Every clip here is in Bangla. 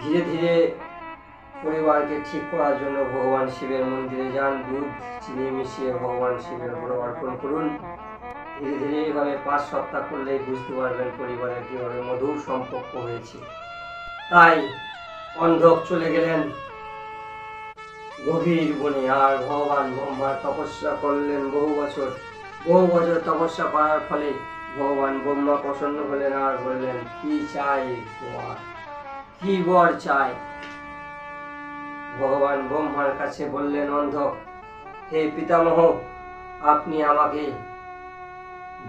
ধীরে ধীরে পরিবারকে ঠিক করার জন্য ভগবান শিবের মন্দিরে যান, দুধ চিনি মিশিয়ে ভগবান শিবের উপর অর্পণ করুন। ধীরে ধীরে এভাবে 5 সপ্তাহ করলেই বুঝতে পারবেন পরিবারের কিভাবে মধুর সম্পর্ক হয়েছে। তাই অন্ধক চলে গেলেন গভীর বনে, আর ভগবান ব্রহ্মা তপস্যা করলেন বহু বছর তপস্যা করার ফলে ভগবান ব্রহ্মা প্রসন্ন হলেন আর বললেন, কি চাই তোমার, কি বর চাই? ভগবান ব্রহ্মার কাছে বললেন অন্ধক, হে পিতামহ, আপনি আমাকে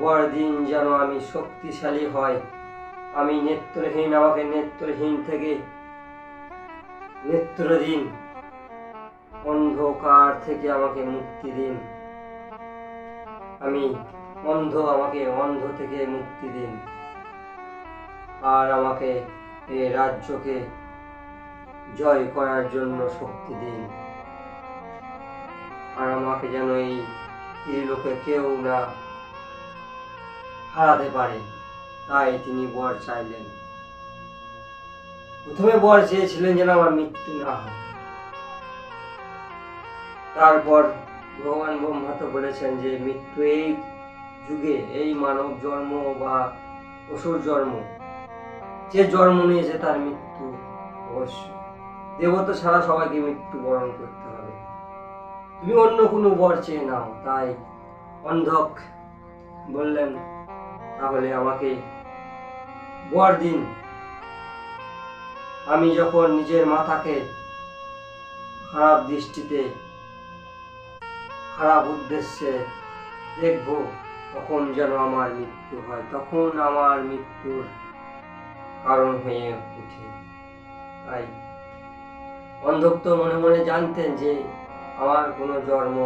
বর দিন যেন আমি শক্তিশালী হয়, আমি নেত্রহীন, আমাকে নেত্রহীন থেকে নেত্র দিন, অন্ধকার থেকে আমাকে মুক্তি দিন, আমি অন্ধ, আমাকে অন্ধ থেকে মুক্তি দিন, আর আমাকে এই রাজ্যকে জয় করার জন্য শক্তি দিন, আর আমাকে যেন এই ত্রিলোকে কেউ না হারাতে পারে। তাই তিনি বর চাইলেন। প্রথমে বর চেয়েছিলেন যেন আমার মৃত্যু না হয়। তারপর ভগবান ব্রহ্মা তো বলেছেন যে মৃত্যু এই যুগে, এই মানব জন্ম বা অসুর জন্ম, যে জন্ম নিয়েছে তার মৃত্যু অবশ্য। দেবতা ছাড়া সবাইকে মৃত্যু বরণ করতে হবে। তুমি অন্য কোনো বর চেয়ে নাও। তাই অন্ধক বললেন, তাহলে আমাকে বর দিন, আমি যখন নিজের মাথাকে খারাপ দৃষ্টিতে, খারাপ উদ্দেশ্যে দেখব, তখন যেন আমার মৃত্যু হয়, তখন আমার মৃত্যুর কারণ হয়ে ওঠে। তাই অন্ধক তো মনে মনে জানতেন যে আমার কোনো জন্ম